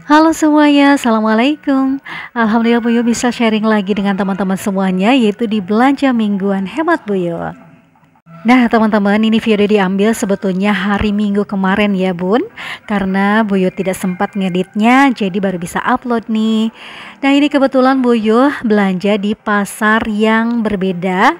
Halo semuanya, Assalamualaikum. Alhamdulillah Buyu bisa sharing lagi dengan teman-teman semuanya, yaitu di belanja mingguan hemat Buyu. Nah teman-teman, ini video diambil sebetulnya hari Minggu kemarin ya Bun, karena Buyu tidak sempat ngeditnya, jadi baru bisa upload nih. Nah ini kebetulan Buyu belanja di pasar yang berbeda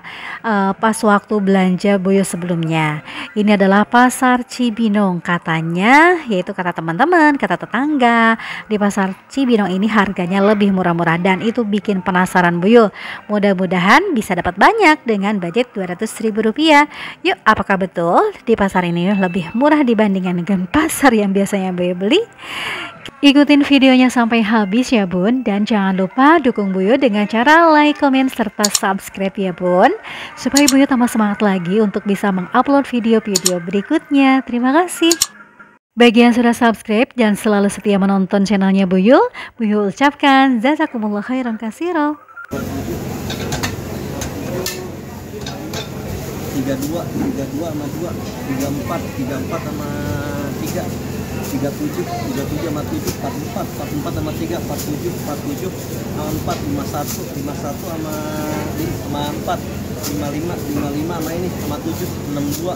pas waktu belanja Buyu sebelumnya. Ini adalah pasar Cibinong katanya, yaitu kata teman-teman, kata tetangga, di pasar Cibinong ini harganya lebih murah-murah dan itu bikin penasaran Buyu. Mudah-mudahan bisa dapat banyak dengan budget Rp200.000. Yuk, apakah betul di pasar ini lebih murah dibandingkan dengan pasar yang biasanya Buyu beli? Ikutin videonya sampai habis ya Bun, dan jangan lupa dukung Buyu dengan cara like, komen, serta subscribe ya Bun, supaya Buyu tambah semangat lagi untuk bisa mengupload video-video berikutnya. Terima kasih. Bagi yang sudah subscribe dan selalu setia menonton channelnya Buyu ucapkan jazakumullah khairan katsira. 32 sama 2, 34 sama 3, 37 sama 7, 44 sama 3, 47 sama 4, 51 sama 4, 55 sama ini sama 7, 62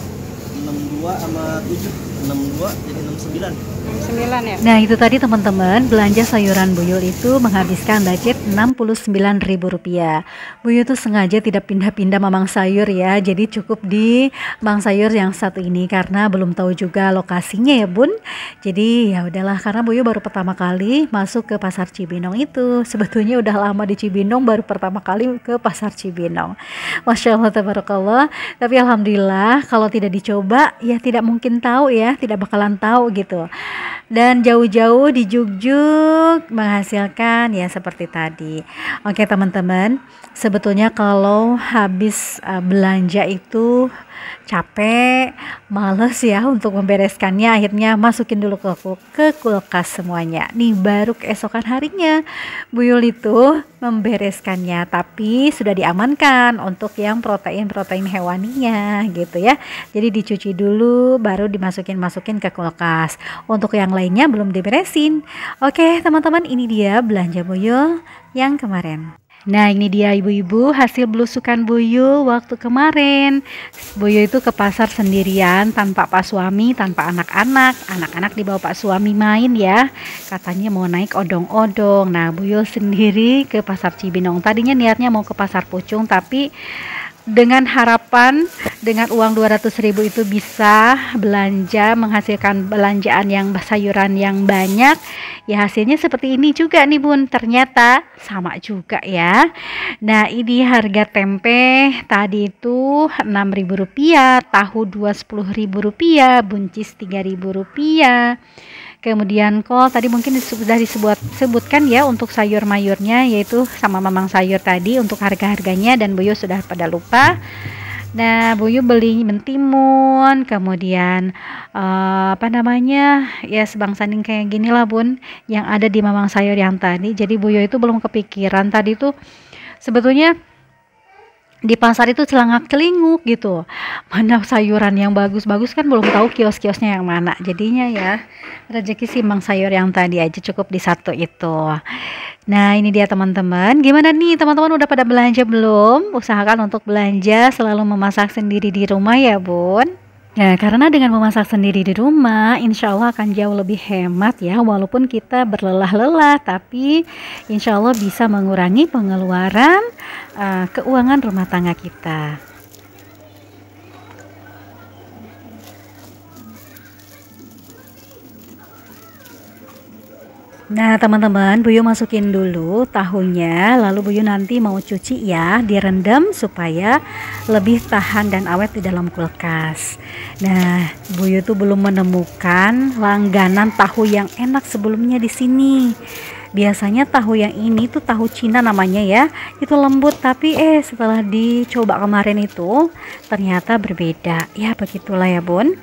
sama 7, 62 jadi 69 ya. Nah itu tadi teman-teman, belanja sayuran Buyul itu menghabiskan budget Rp69.000. Buyul tuh sengaja tidak pindah-pindah mamang sayur ya, jadi cukup di mang sayur yang satu ini karena belum tahu juga lokasinya ya Bun. Jadi ya udahlah, karena Buyul baru pertama kali masuk ke pasar Cibinong itu. Sebetulnya udah lama di Cibinong, baru pertama kali ke pasar Cibinong. Masya Allah tabarakallah. Tapi alhamdulillah kalau tidak dicoba ya tidak mungkin tahu ya, tidak bakalan tahu gitu. Dan jauh-jauh di Jugjug menghasilkan ya seperti tadi. Oke teman-teman, sebetulnya kalau habis belanja itu capek, males ya untuk membereskannya, akhirnya masukin dulu ke kulkas semuanya. Nih baru keesokan harinya Buyul itu membereskannya, tapi sudah diamankan untuk yang protein hewaninya gitu ya. Jadi dicuci dulu baru masukin ke kulkas. Untuk yang lainnya belum diberesin. Oke teman-teman, ini dia belanja Buyul yang kemarin. Nah ini dia ibu-ibu hasil belusukan Buyul waktu kemarin. Buyul itu ke pasar sendirian tanpa pak suami, tanpa anak-anak dibawa pak suami main ya, katanya mau naik odong-odong. Nah Buyul sendiri ke pasar Cibinong, tadinya niatnya mau ke pasar Pucung, tapi dengan harapan dengan uang 200.000 itu bisa belanja, menghasilkan belanjaan yang sayuran yang banyak. Ya hasilnya seperti ini juga nih Bun, ternyata sama juga ya. Nah ini harga tempe tadi itu Rp6.000, tahu Rp10.000, buncis Rp3.000. Kemudian kol tadi mungkin sudah disebutkan ya untuk sayur mayurnya, yaitu sama mamang sayur tadi untuk harga-harganya, dan Buyu sudah pada lupa. Nah Buyu beli mentimun, kemudian ya sebangsaning kayak gini lah Bun, yang ada di mamang sayur yang tadi. Jadi Buyu itu belum kepikiran tadi tuh sebetulnya di pasar itu celangak-celinguk gitu, mana sayuran yang bagus-bagus kan belum tahu kios-kiosnya yang mana. Jadinya ya rezeki sih mang sayur yang tadi aja cukup di satu itu. Nah ini dia teman-teman, gimana nih teman-teman, udah pada belanja belum? Usahakan untuk belanja selalu memasak sendiri di rumah ya Bun. Ya, karena dengan memasak sendiri di rumah, insya Allah akan jauh lebih hemat ya. Walaupun kita berlelah-lelah, tapi insya Allah bisa mengurangi pengeluaran keuangan rumah tangga kita. Nah teman-teman, Buyu masukin dulu tahunya, lalu Buyu nanti mau cuci ya, direndam supaya lebih tahan dan awet di dalam kulkas. Nah Buyu tuh belum menemukan langganan tahu yang enak sebelumnya di sini. Biasanya tahu yang ini tuh tahu Cina namanya ya, itu lembut, tapi setelah dicoba kemarin itu ternyata berbeda. Ya begitulah ya Bun.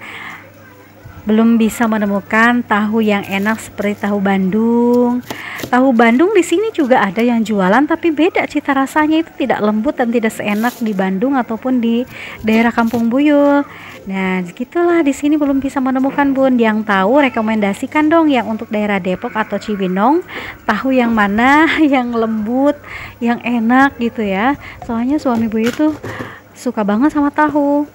Belum bisa menemukan tahu yang enak seperti tahu Bandung, Tahu Bandung di sini juga ada yang jualan, tapi beda cita rasanya, itu tidak lembut dan tidak seenak di Bandung ataupun di daerah Kampung Buyul. Nah, gitulah di sini belum bisa menemukan Bun. Yang tahu rekomendasikan dong yang untuk daerah Depok atau Cibinong, tahu yang mana yang lembut, yang enak gitu ya. Soalnya suami Buyu tuh suka banget sama tahu.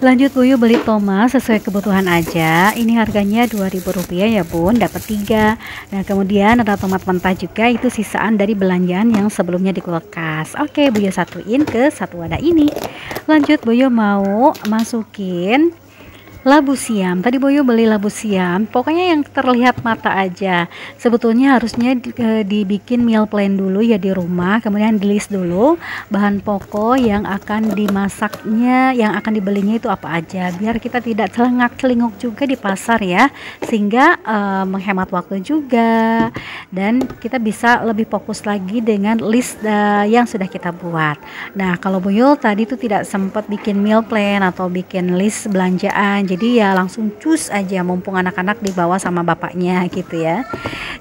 Lanjut Buyu beli tomat sesuai kebutuhan aja. Ini harganya Rp2.000 ya Bun, dapat 3. Nah, kemudian ada tomat mentah juga, itu sisaan dari belanjaan yang sebelumnya di kulkas. Oke, Buyu satuin ke satu wadah ini. Lanjut Buyu mau masukin labu siam. Tadi Boyo beli labu siam, pokoknya yang terlihat mata aja. Sebetulnya harusnya dibikin meal plan dulu ya di rumah, kemudian di list dulu bahan pokok yang akan dimasaknya, yang akan dibelinya itu apa aja, biar kita tidak celengak-celinguk juga di pasar ya, sehingga menghemat waktu juga dan kita bisa lebih fokus lagi dengan list yang sudah kita buat. Nah, kalau Boyo tadi tuh tidak sempat bikin meal plan atau bikin list belanjaan, jadi ya langsung cus aja mumpung anak-anak dibawa sama bapaknya gitu ya.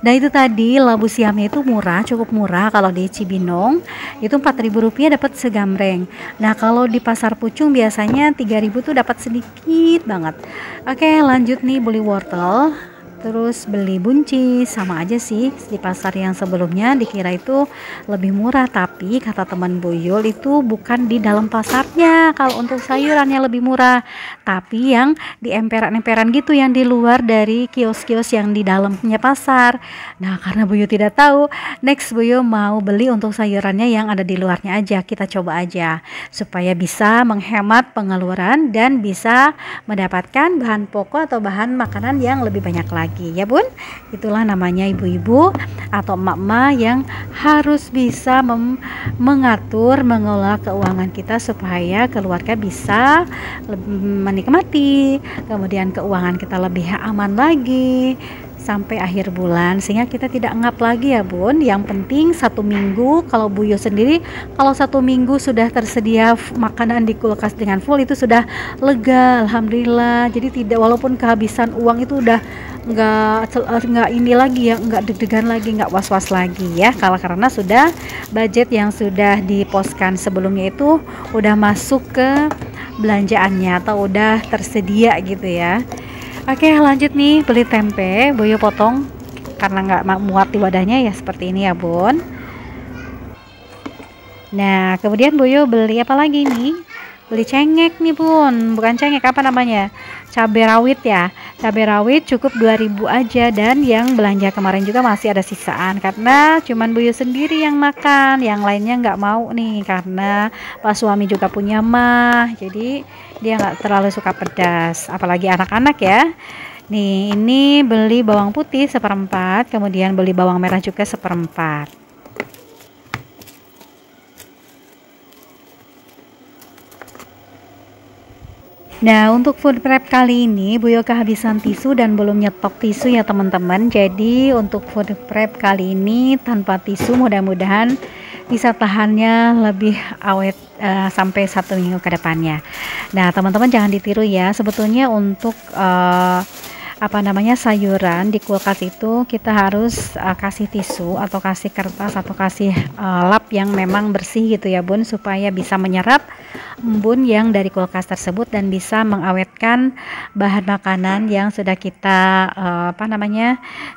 Nah, itu tadi labu siamnya itu murah, cukup murah. Kalau di Cibinong itu Rp4.000 dapat segambreng. Nah, kalau di pasar Pucung biasanya 3.000 tuh dapat sedikit banget. Oke, lanjut nih beli wortel. Terus beli buncis, sama aja sih di pasar yang sebelumnya dikira itu lebih murah, tapi kata teman Boyol itu bukan di dalam pasarnya. Kalau untuk sayurannya lebih murah, tapi yang di emperan-emperan gitu, yang di luar dari kios-kios yang di dalamnya pasar. Nah, karena Boyo tidak tahu, next Boyo mau beli untuk sayurannya yang ada di luarnya aja. Kita coba aja supaya bisa menghemat pengeluaran dan bisa mendapatkan bahan pokok atau bahan makanan yang lebih banyak lagi ya Bun. Itulah namanya ibu-ibu atau emak-emak yang harus bisa mengatur, mengelola keuangan kita supaya keluarga bisa menikmati, kemudian keuangan kita lebih aman lagi sampai akhir bulan, sehingga kita tidak ngap lagi ya Bun. Yang penting 1 minggu, kalau Buyo sendiri kalau 1 minggu sudah tersedia makanan di kulkas dengan full, itu sudah lega, alhamdulillah. Jadi tidak, walaupun kehabisan uang itu udah nggak ini lagi ya, nggak deg-degan lagi, nggak was-was lagi ya, kalau karena sudah budget yang sudah diposkan sebelumnya itu udah masuk ke belanjaannya atau udah tersedia gitu ya. Oke, lanjut nih beli tempe. Boyo potong karena nggak muat di wadahnya ya, seperti ini ya Bun. Nah, kemudian Boyo beli apa lagi nih? Beli cengek nih Bun, bukan cengek, apa namanya, cabai rawit ya. Cabai rawit cukup 2.000 aja, dan yang belanja kemarin juga masih ada sisaan karena cuman Boyo sendiri yang makan, yang lainnya nggak mau nih karena Pak suami juga punya mah, jadi dia nggak terlalu suka pedas, apalagi anak-anak ya. Nih, ini beli bawang putih 1/4, kemudian beli bawang merah juga 1/4. Nah, untuk food prep kali ini Buyo kehabisan tisu dan belum nyetok tisu ya teman-teman. Jadi untuk food prep kali ini tanpa tisu, mudah-mudahan bisa tahannya lebih awet sampai 1 minggu ke depannya. Nah, teman-teman jangan ditiru ya. Sebetulnya untuk sayuran di kulkas itu kita harus kasih tisu atau kasih kertas atau kasih lap yang memang bersih gitu ya Bun, supaya bisa menyerap embun yang dari kulkas tersebut dan bisa mengawetkan bahan makanan yang sudah kita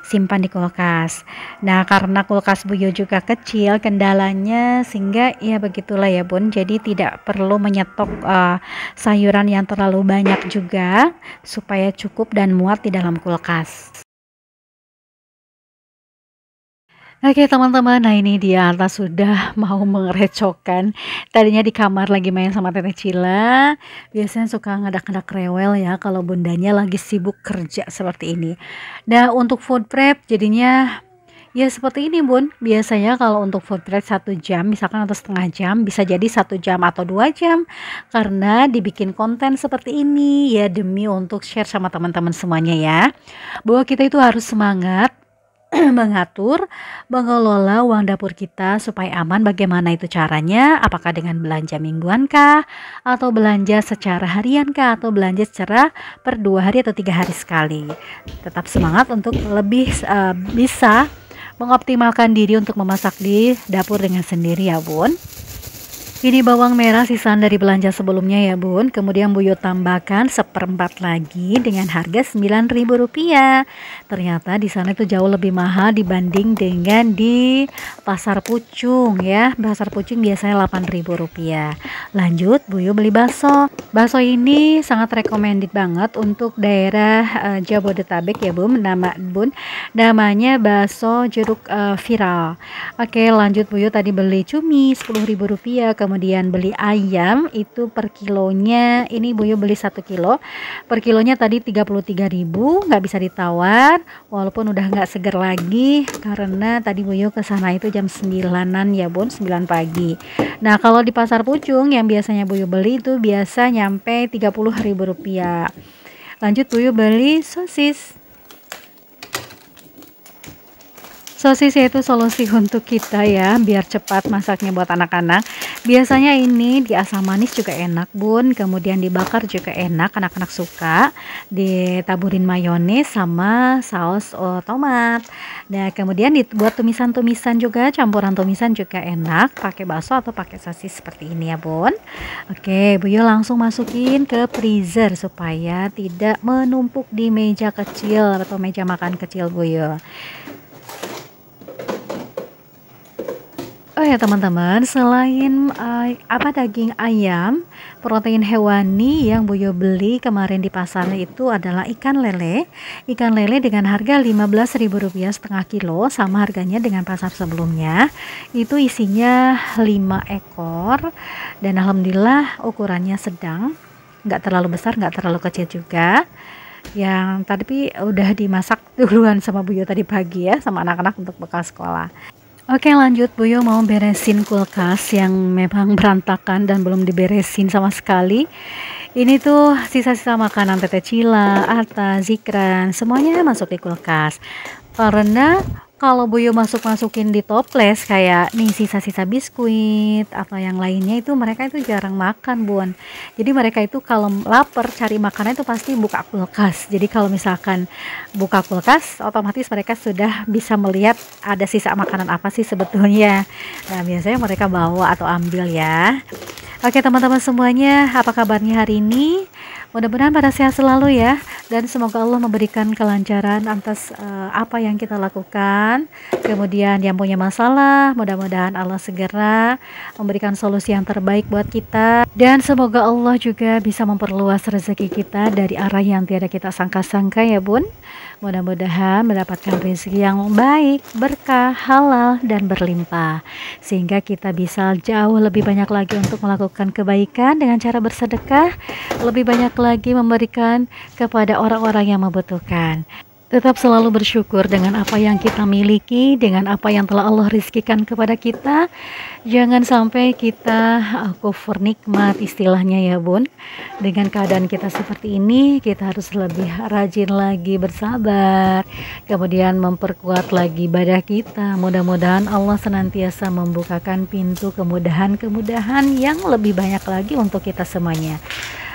simpan di kulkas. Nah, karena kulkas Buyo juga kecil kendalanya, sehingga ya begitulah ya Bun, jadi tidak perlu menyetok sayuran yang terlalu banyak juga, supaya cukup dan muat di dalam kulkas. Oke teman-teman, nah ini dia Atta sudah mau mengerecokan. Tadinya di kamar lagi main sama Teteh Cila. Biasanya suka ngadak-ngadak rewel ya kalau bundanya lagi sibuk kerja seperti ini. Nah, untuk food prep jadinya ya seperti ini Bun. Biasanya kalau untuk food prep 1 jam misalkan atau setengah jam, bisa jadi 1 jam atau 2 jam, karena dibikin konten seperti ini ya demi untuk share sama teman-teman semuanya ya, bahwa kita itu harus semangat mengatur, mengelola uang dapur kita supaya aman. Bagaimana itu caranya? Apakah dengan belanja mingguan kah? Atau belanja secara harian kah? Atau belanja secara per 2 hari atau 3 hari sekali? Tetap semangat untuk lebih bisa mengoptimalkan diri untuk memasak di dapur dengan sendiri ya bun. Ini bawang merah sisaan dari belanja sebelumnya ya bun. Kemudian Buyut tambahkan seperempat lagi dengan harga Rp9.000. Ternyata di sana itu jauh lebih mahal dibanding dengan di Pasar Pucung ya. Pasar Pucung biasanya Rp8.000. Lanjut Buyut beli bakso. Bakso ini sangat recommended banget untuk daerah Jabodetabek ya bun. Namanya bakso jeruk viral. Oke, lanjut Buyut tadi beli cumi Rp10.000. Kemudian beli ayam itu per kilonya, ini Buyut beli 1 kilo per kilonya tadi Rp33.000, nggak bisa ditawar walaupun udah nggak seger lagi karena tadi Buyut kesana itu jam 9-an ya bun, 9 pagi. Nah kalau di Pasar Pucung yang biasanya Buyut beli itu biasa nyampe Rp30.000. Lanjut Buyut beli sosis. Sosis itu solusi untuk kita ya, biar cepat masaknya buat anak-anak. Biasanya ini di asam manis juga enak bun, kemudian dibakar juga enak, anak-anak suka. Ditaburin mayones sama saus tomat. Nah kemudian dibuat tumisan-tumisan juga, campuran tumisan juga enak, pakai bakso atau pakai sosis seperti ini ya bun. Oke, Buyut langsung masukin ke freezer supaya tidak menumpuk di meja kecil atau meja makan kecil Buyut. Oh ya teman-teman, selain daging ayam, protein hewani yang Buyut beli kemarin di pasar itu adalah ikan lele. Ikan lele dengan harga Rp15.000 setengah kilo, sama harganya dengan pasar sebelumnya. Itu isinya 5 ekor dan alhamdulillah ukurannya sedang, nggak terlalu besar, nggak terlalu kecil juga. Yang tadi udah dimasak duluan sama Buyut tadi pagi ya, sama anak-anak untuk bekal sekolah. Oke lanjut, Buyut mau beresin kulkas yang memang berantakan dan belum diberesin sama sekali. Ini tuh sisa-sisa makanan Tete Cila, Atta, Zikran, semuanya masuk di kulkas. Karena kalau Buyut masukin di toples kayak nih sisa-sisa biskuit atau yang lainnya itu mereka itu jarang makan bun. Jadi mereka itu kalau lapar cari makanan itu pasti buka kulkas. Jadi kalau misalkan buka kulkas otomatis mereka sudah bisa melihat ada sisa makanan apa sih sebetulnya. Nah biasanya mereka bawa atau ambil ya. Oke teman-teman semuanya, apa kabarnya hari ini? Mudah-mudahan pada sehat selalu ya, dan semoga Allah memberikan kelancaran atas apa yang kita lakukan. Kemudian yang punya masalah, mudah-mudahan Allah segera memberikan solusi yang terbaik buat kita. Dan semoga Allah juga bisa memperluas rezeki kita dari arah yang tiada kita sangka-sangka ya bun. Mudah-mudahan mendapatkan rezeki yang baik, berkah, halal, dan berlimpah. Sehingga kita bisa jauh lebih banyak lagi untuk melakukan kebaikan dengan cara bersedekah, lebih banyak lagi memberikan kepada orang-orang yang membutuhkan. Tetap selalu bersyukur dengan apa yang kita miliki, dengan apa yang telah Allah rizkikan kepada kita. Jangan sampai kita kufur nikmat istilahnya ya bun. Dengan keadaan kita seperti ini, kita harus lebih rajin lagi bersabar. Kemudian memperkuat lagi ibadah kita. Mudah-mudahan Allah senantiasa membukakan pintu kemudahan-kemudahan yang lebih banyak lagi untuk kita semuanya.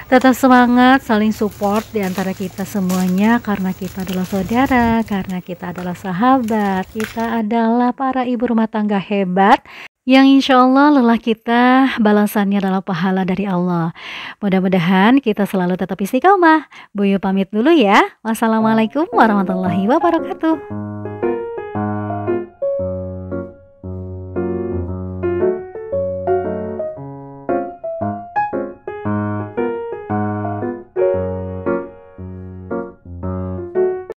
Tetap semangat, saling support di antara kita semuanya karena kita adalah saudara, karena kita adalah sahabat, kita adalah para ibu rumah tangga hebat yang insya Allah lelah kita balasannya adalah pahala dari Allah. Mudah-mudahan kita selalu tetap istiqomah. Buyut pamit dulu ya. Wassalamualaikum warahmatullahi wabarakatuh.